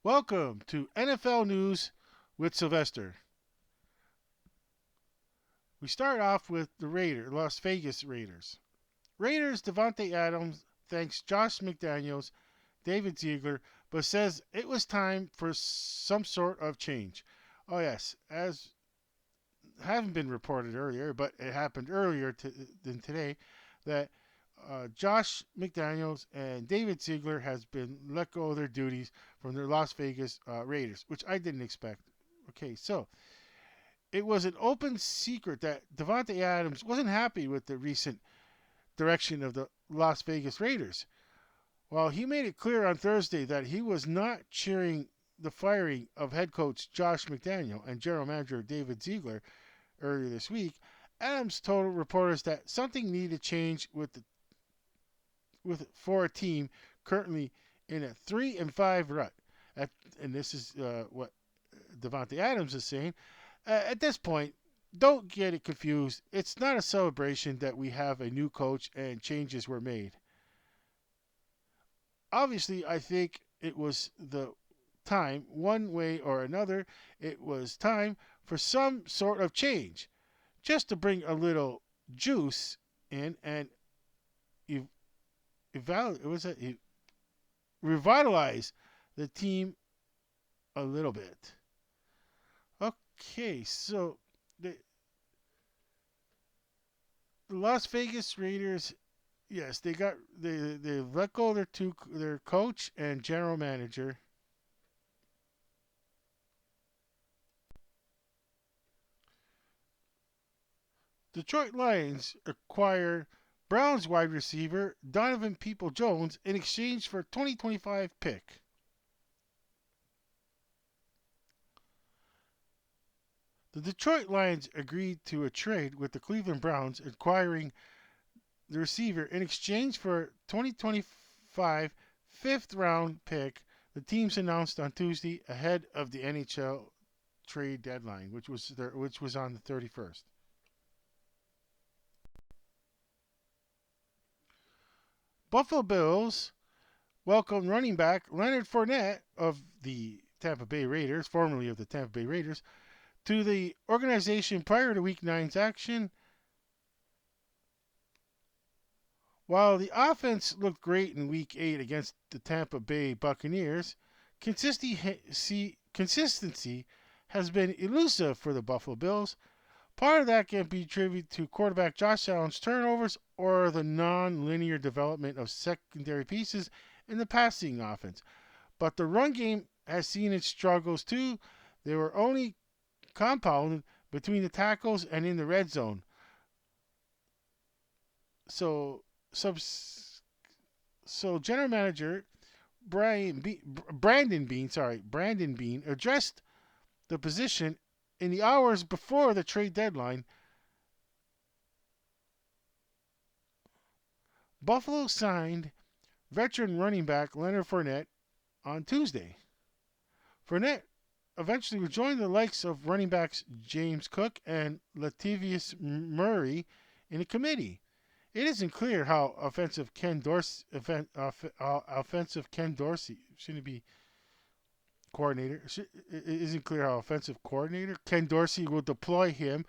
Welcome to NFL News with Sylvester. We start off with the Las Vegas Raiders. Raiders Devontae Adams thanks Josh McDaniels, David Ziegler, but says it was time for some sort of change. Oh yes, as haven't been reported earlier, but it happened earlier than today that Josh McDaniels and David Ziegler has been let go of their duties from their Las Vegas Raiders, which I didn't expect. Okay, so it was an open secret that Devontae Adams wasn't happy with the recent direction of the Las Vegas Raiders. Well, he made it clear on Thursday that he was not cheering the firing of head coach Josh McDaniel and general manager David Ziegler earlier this week. Adams told reporters that something needed to change for a team currently in a 3-5 rut. And this is what Devontae Adams is saying. At this point, don't get it confused. It's not a celebration that we have a new coach and changes were made. Obviously, I think it was the time, one way or another, it was time for some sort of change, just to bring a little juice in and revitalize the team a little bit. Okay, so the Las Vegas Raiders, yes, they let go of their coach and general manager. Detroit Lions acquire Browns wide receiver Donovan People-Jones in exchange for a 2025 pick. The Detroit Lions agreed to a trade with the Cleveland Browns, acquiring the receiver in exchange for a 2025 fifth round pick. The teams announced on Tuesday ahead of the NHL trade deadline, which was on the 31st. Buffalo Bills welcomed running back Leonard Fournette of the Tampa Bay Raiders, formerly of the Tampa Bay Raiders, to the organization prior to Week 9's action. While the offense looked great in Week 8 against the Tampa Bay Buccaneers, consistency has been elusive for the Buffalo Bills. Part of that can be attributed to quarterback Josh Allen's turnovers or the non-linear development of secondary pieces in the passing offense. But the run game has seen its struggles too. They were only compounded between the tackles and in the red zone. So, so general manager Brandon Beane addressed the position in the hours before the trade deadline. Buffalo signed veteran running back Leonard Fournette on Tuesday. Fournette eventually would join the likes of running backs James Cook and Latavius Murray in a committee. It isn't clear how offensive Ken Dorsey shouldn't be coordinator. It isn't clear how offensive coordinator Ken Dorsey will deploy him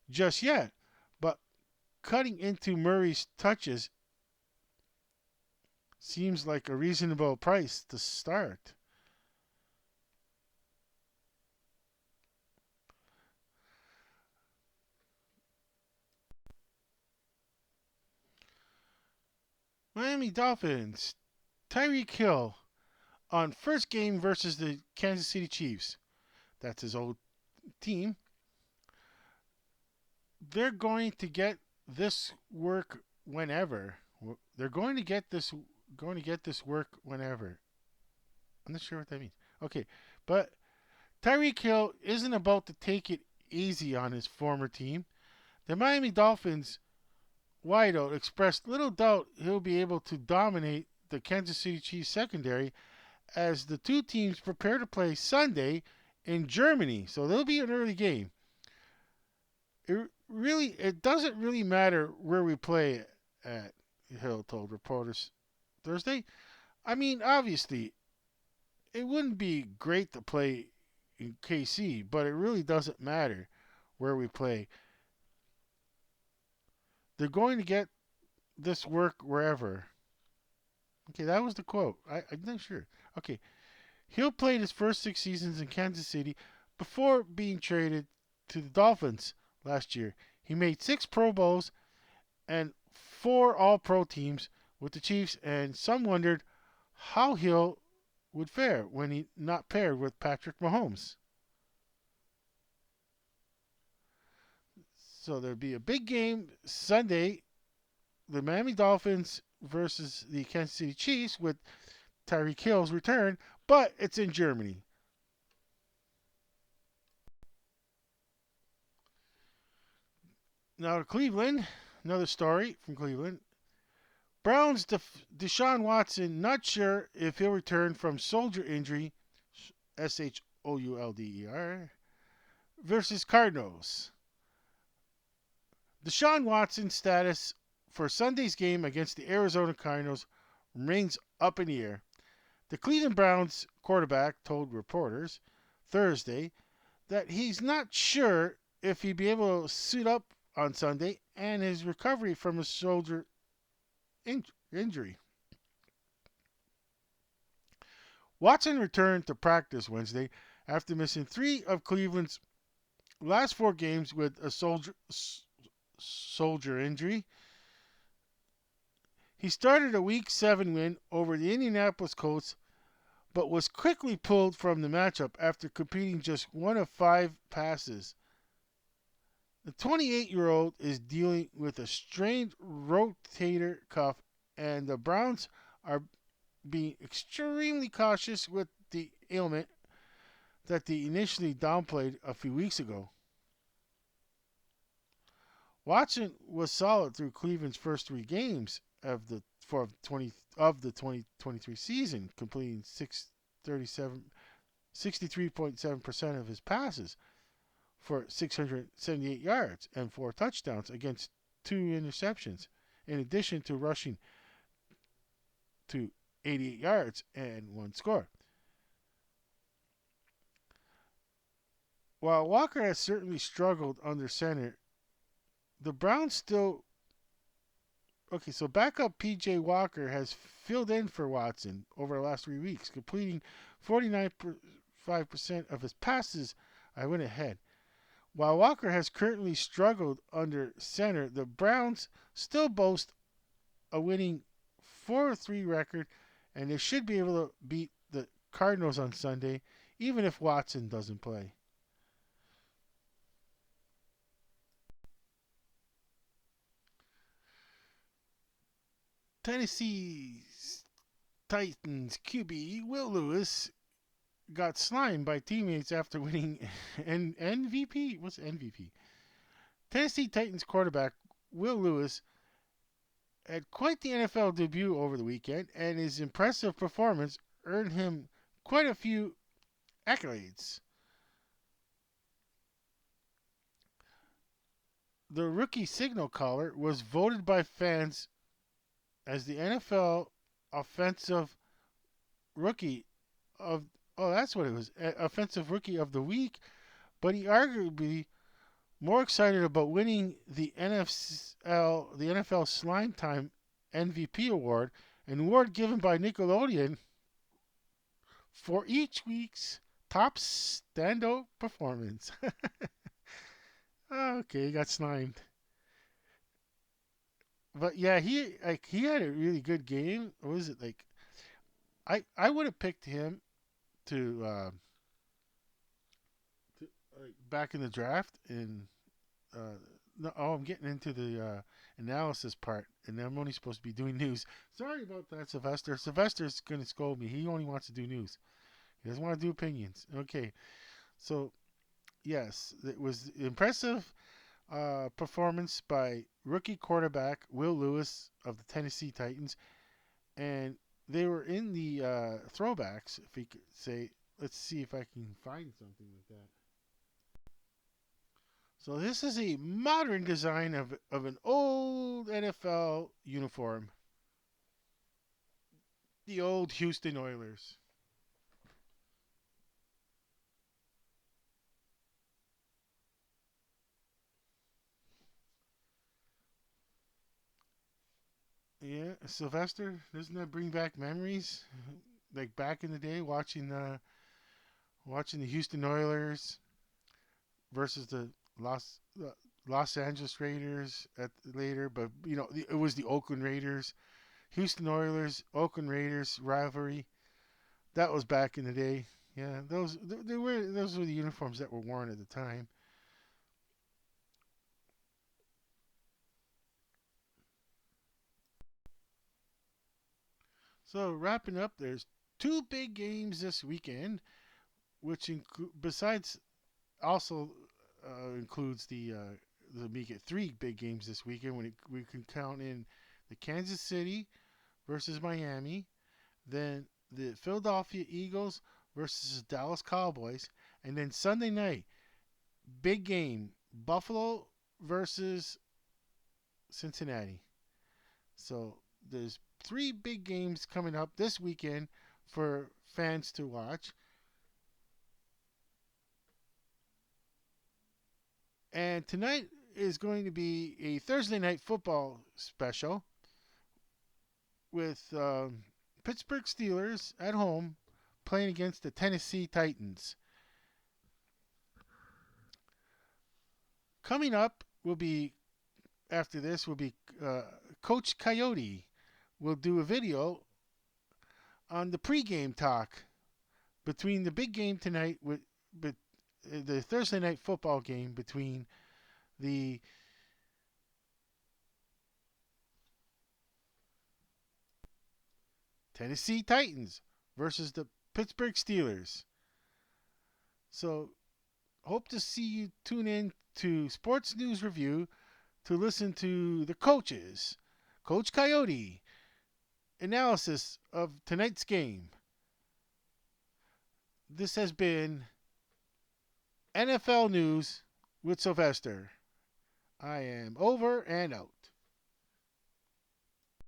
just yet. But cutting into Murray's touches seems like a reasonable price to start. Miami Dolphins, Tyreek Hill on first game versus the Kansas City Chiefs. That's his old team. They're going to get this work whenever. They're going to get this work whenever. I'm not sure what that means. Okay, but Tyreek Hill isn't about to take it easy on his former team. The Miami Dolphins wideout expressed little doubt he'll be able to dominate the Kansas City Chiefs secondary as the two teams prepare to play Sunday in Germany. So there'll be an early game. It doesn't really matter where we play at, Hill told reporters Thursday. I mean, obviously, it wouldn't be great to play in KC, but it really doesn't matter where we play. They're going to get this work wherever. Okay, that was the quote. I'm not sure. Okay, Hill played his first 6 seasons in Kansas City before being traded to the Dolphins last year. He made 6 Pro Bowls and 4 All-Pro teams with the Chiefs, and some wondered how Hill would fare when he not paired with Patrick Mahomes. So there'll be a big game Sunday, the Miami Dolphins versus the Kansas City Chiefs with Tyreek Hill's return, but it's in Germany. Now to Cleveland, another story from Cleveland. Browns Deshaun Watson not sure if he'll return from shoulder injury, Shoulder, versus Cardinals. Deshaun Watson's status for Sunday's game against the Arizona Cardinals remains up in the air. The Cleveland Browns quarterback told reporters Thursday that he's not sure if he'd be able to suit up on Sunday and his recovery from his shoulder injury. Watson returned to practice Wednesday after missing 3 of Cleveland's last 4 games with a shoulder injury. He started a Week 7 win over the Indianapolis Colts, but was quickly pulled from the matchup after completing just 1 of 5 passes. The 28-year-old is dealing with a strained rotator cuff, and the Browns are being extremely cautious with the ailment that they initially downplayed a few weeks ago. Watson was solid through Cleveland's first 3 games of the 2023 season, completing 63.7% of his passes for 678 yards and 4 touchdowns against 2 interceptions, in addition to rushing to 88 yards and 1 score. While Walker has certainly struggled under center, the Browns still... Okay, so backup P.J. Walker has filled in for Watson over the last 3 weeks, completing 49.5% of his passes. I went ahead. While Walker has currently struggled under center, the Browns still boast a winning 4-3 record, and they should be able to beat the Cardinals on Sunday, even if Watson doesn't play. Tennessee Titans QB Will Lewis got slimed by teammates after winning an MVP. What's MVP? Tennessee Titans quarterback Will Lewis had quite the NFL debut over the weekend, and his impressive performance earned him quite a few accolades. The rookie signal caller was voted by fans as the NFL offensive rookie of that's what it was, offensive rookie of the week, but he arguably more excited about winning the NFL Slime Time MVP award, an award given by Nickelodeon for each week's top standout performance. Okay, he got slimed. But yeah, he had a really good game. What was it like? I would have picked him to back in the draft, and no, I'm getting into the analysis part, and I'm only supposed to be doing news. Sorry about that, Sylvester. Sylvester's gonna scold me. He only wants to do news. He doesn't want to do opinions. Okay, so yes, it was impressive performance by rookie quarterback Will Lewis of the Tennessee Titans, and they were in the throwbacks, if we could say. Let's see if I can find something like that. So this is a modern design of an old NFL uniform. The old Houston Oilers. Yeah, Sylvester. Doesn't that bring back memories? Like back in the day, watching the Houston Oilers versus the Los Los Angeles Raiders at later, but it was the Oakland Raiders, Houston Oilers, Oakland Raiders rivalry. That was back in the day. Yeah, those were the uniforms that were worn at the time. So wrapping up, there's two big games this weekend, which besides also includes the we get three big games this weekend when we can count in the Kansas City versus Miami, then the Philadelphia Eagles versus the Dallas Cowboys, and then Sunday night big game Buffalo versus Cincinnati. So there's three big games coming up this weekend for fans to watch. And tonight is going to be a Thursday night football special with Pittsburgh Steelers at home playing against the Tennessee Titans. Coming up will be after this will be Coach Coyote will do a video on the pregame talk between the big game tonight with but the Thursday night football game between the Tennessee Titans versus the Pittsburgh Steelers. So hope to see you tune in to Sports News Review to listen to the coaches, Coach Coyote, analysis of tonight's game. This has been NFL News with Sylvester. I am over and out.